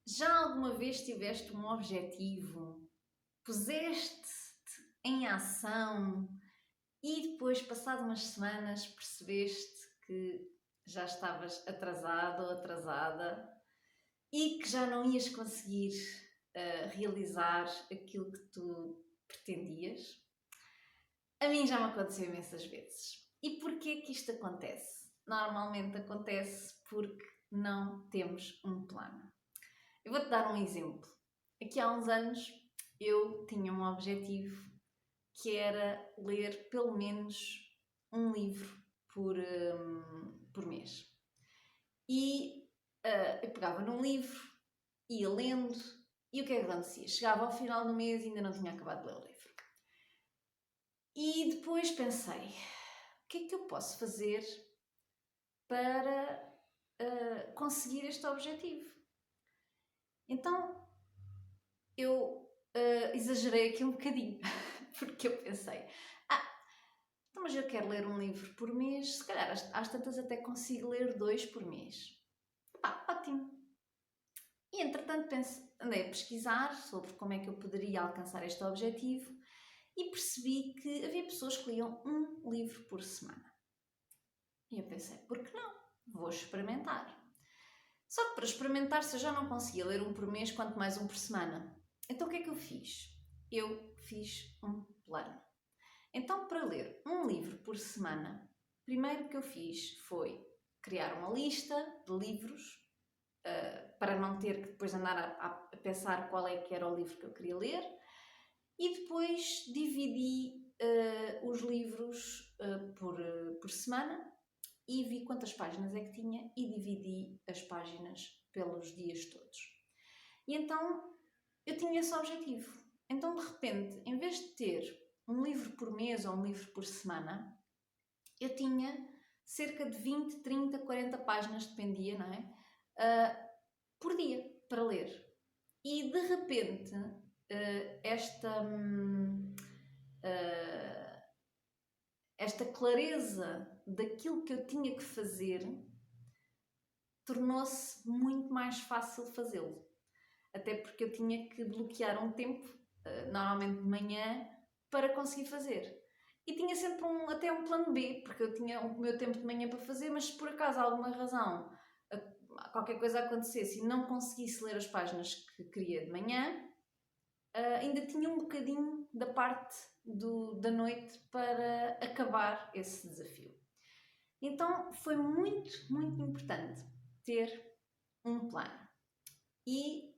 Já alguma vez tiveste um objetivo, puseste-te em ação e depois, passado umas semanas, percebeste que já estavas atrasado ou atrasada e que já não ias conseguir realizar aquilo que tu pretendias? A mim já me aconteceu imensas vezes. E porquê que isto acontece? Normalmente acontece porque não temos um plano. Eu vou-te dar um exemplo. Aqui há uns anos eu tinha um objetivo que era ler pelo menos um livro por mês. E eu pegava num livro, ia lendo, e o que é que acontecia? Chegava ao final do mês e ainda não tinha acabado de ler o livro. E depois pensei, o que é que eu posso fazer para conseguir este objetivo? Então eu exagerei aqui um bocadinho, porque eu pensei, então, mas eu quero ler um livro por mês, se calhar às tantas até consigo ler 2 por mês. Ótimo! E entretanto andei a pesquisar sobre como é que eu poderia alcançar este objetivo e percebi que havia pessoas que liam um livro por semana. E eu pensei, por que não? Vou experimentar. Só que para experimentar, se eu já não conseguia ler um por mês, quanto mais um por semana. Então o que é que eu fiz? Eu fiz um plano. Então, para ler um livro por semana, o primeiro que eu fiz foi criar uma lista de livros para não ter que depois andar a pensar qual é que era o livro que eu queria ler, e depois dividi os livros por semana e vi quantas páginas é que tinha e dividi as páginas pelos dias todos. E então eu tinha esse objetivo. Então, de repente, em vez de ter um livro por mês ou um livro por semana, eu tinha cerca de 20, 30, 40 páginas, dependia, não é? Por dia, para ler. E, de repente, esta clareza daquilo que eu tinha que fazer tornou-se muito mais fácil fazê-lo. Até porque eu tinha que bloquear um tempo, normalmente de manhã, para conseguir fazer. E tinha sempre até um plano B, porque eu tinha o meu tempo de manhã para fazer, mas se por acaso alguma razão qualquer coisa acontecesse e não conseguisse ler as páginas que queria de manhã, ainda tinha um bocadinho da parte da noite para acabar esse desafio. Então foi muito, muito importante ter um plano. E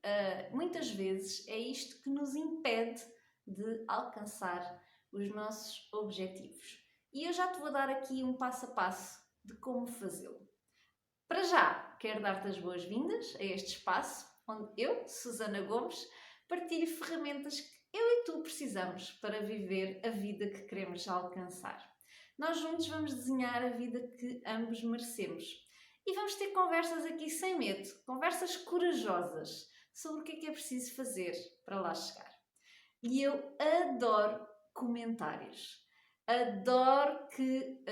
muitas vezes é isto que nos impede de alcançar os nossos objetivos. E eu já te vou dar aqui um passo a passo de como fazê-lo. Para já, quero dar-te as boas-vindas a este espaço onde eu, Susana Gomes, partilho ferramentas que eu e tu precisamos para viver a vida que queremos alcançar. Nós juntos vamos desenhar a vida que ambos merecemos. E vamos ter conversas aqui sem medo, conversas corajosas sobre o que é preciso fazer para lá chegar. E eu adoro comentários. Adoro que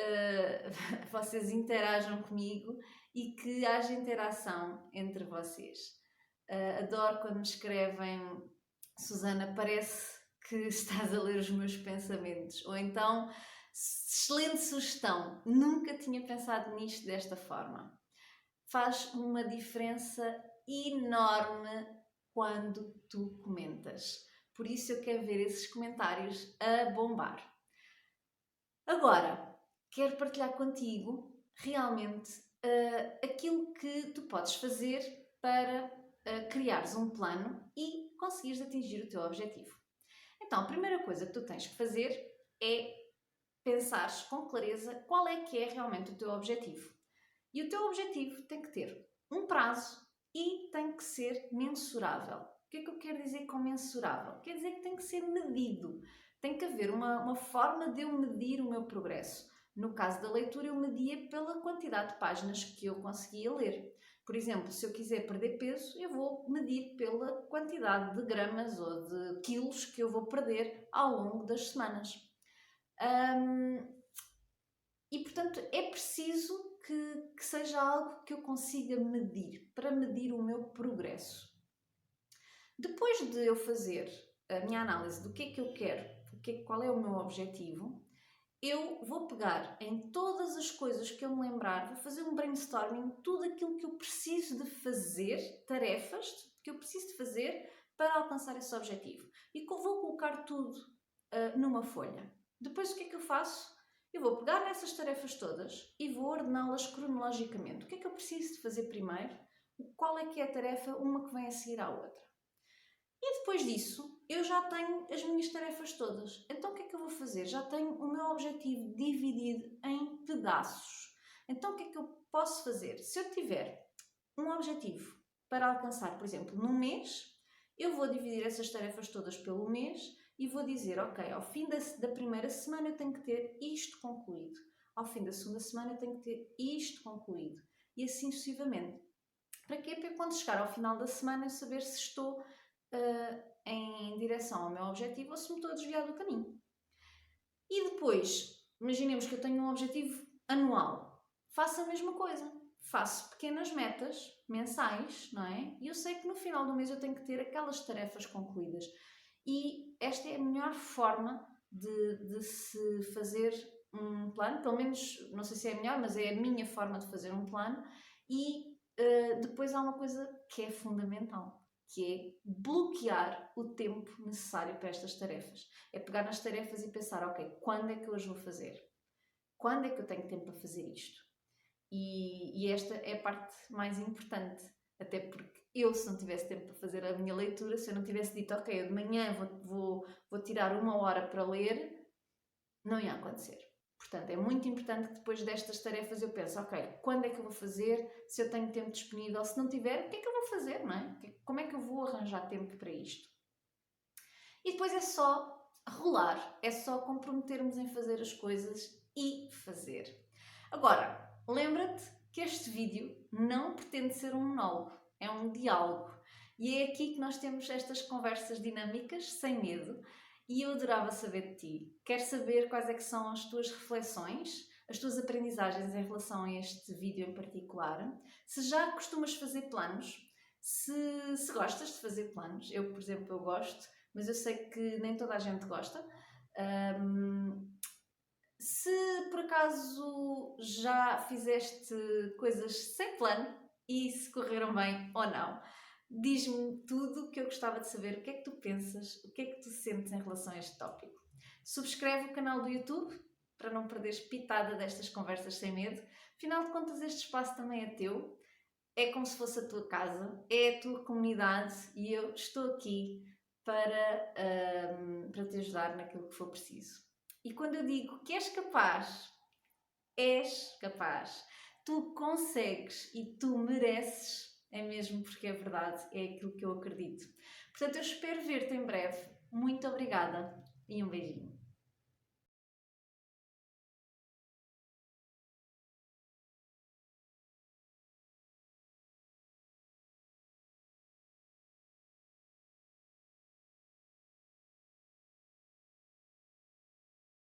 vocês interajam comigo e que haja interação entre vocês. Adoro quando me escrevem: Susana, parece que estás a ler os meus pensamentos. Ou então, excelente sugestão, nunca tinha pensado nisto desta forma. Faz uma diferença enorme quando tu comentas. Por isso eu quero ver esses comentários a bombar. Agora, quero partilhar contigo realmente aquilo que tu podes fazer para criares um plano e conseguires atingir o teu objetivo. Então, a primeira coisa que tu tens que fazer é pensares com clareza qual é que é realmente o teu objetivo. E o teu objetivo tem que ter um prazo e tem que ser mensurável. O que é que eu quero dizer com mensurável? Quer dizer que tem que ser medido. Tem que haver uma forma de eu medir o meu progresso. No caso da leitura, eu media pela quantidade de páginas que eu conseguia ler. Por exemplo, se eu quiser perder peso, eu vou medir pela quantidade de gramas ou de quilos que eu vou perder ao longo das semanas. E, portanto, é preciso que seja algo que eu consiga medir, para medir o meu progresso. Depois de eu fazer a minha análise do que é que eu quero, qual é o meu objetivo, eu vou pegar em todas as coisas que eu me lembrar, vou fazer um brainstorming, tudo aquilo que eu preciso de fazer, tarefas que eu preciso de fazer para alcançar esse objetivo. E vou colocar tudo numa folha. Depois o que é que eu faço? Eu vou pegar nessas tarefas todas e vou ordená-las cronologicamente. O que é que eu preciso de fazer primeiro? Qual é que é a tarefa, uma que vem a seguir à outra? E depois disso, eu já tenho as minhas tarefas todas. Então o que é que eu vou fazer? Já tenho o meu objetivo dividido em pedaços. Então o que é que eu posso fazer? Se eu tiver um objetivo para alcançar, por exemplo, num mês, eu vou dividir essas tarefas todas pelo mês e vou dizer, ok, ao fim da primeira semana eu tenho que ter isto concluído. Ao fim da segunda semana eu tenho que ter isto concluído. E assim sucessivamente. Para quê? Para quando chegar ao final da semana eu saber se estou em direção ao meu objetivo ou se me estou a desviar do caminho. E depois, imaginemos que eu tenho um objetivo anual. Faço a mesma coisa. Faço pequenas metas mensais, não é? E eu sei que no final do mês eu tenho que ter aquelas tarefas concluídas. E esta é a melhor forma de se fazer um plano, pelo menos, não sei se é a melhor, mas é a minha forma de fazer um plano. E depois há uma coisa que é fundamental, que é bloquear o tempo necessário para estas tarefas. É pegar nas tarefas e pensar, ok, quando é que eu as vou fazer? Quando é que eu tenho tempo para fazer isto? E esta é a parte mais importante, até porque eu, se não tivesse tempo para fazer a minha leitura, se eu não tivesse dito, ok, eu de manhã vou tirar 1 hora para ler, não ia acontecer. Portanto, é muito importante que depois destas tarefas eu pense, ok, quando é que eu vou fazer? Se eu tenho tempo disponível, se não tiver, o que é que eu vou fazer, não é? Como é que eu vou arranjar tempo para isto? E depois é só rolar, é só comprometermos em fazer as coisas e fazer. Agora, lembra-te que este vídeo não pretende ser um monólogo, é um diálogo. E é aqui que nós temos estas conversas dinâmicas, sem medo, e eu adorava saber de ti. Quero saber quais é que são as tuas reflexões, as tuas aprendizagens em relação a este vídeo em particular. Se já costumas fazer planos, se gostas de fazer planos, eu, por exemplo, eu gosto, mas eu sei que nem toda a gente gosta. Se por acaso já fizeste coisas sem plano e se correram bem ou não, diz-me tudo que eu gostava de saber. O que é que tu pensas? O que é que tu sentes em relação a este tópico? Subscreve o canal do YouTube para não perderes pitada destas conversas sem medo. Afinal de contas, este espaço também é teu. É como se fosse a tua casa, é a tua comunidade e eu estou aqui para te ajudar naquilo que for preciso. E quando eu digo que és capaz, tu consegues e tu mereces, é mesmo porque é verdade, é aquilo que eu acredito. Portanto, eu espero ver-te em breve. Muito obrigada e um beijinho.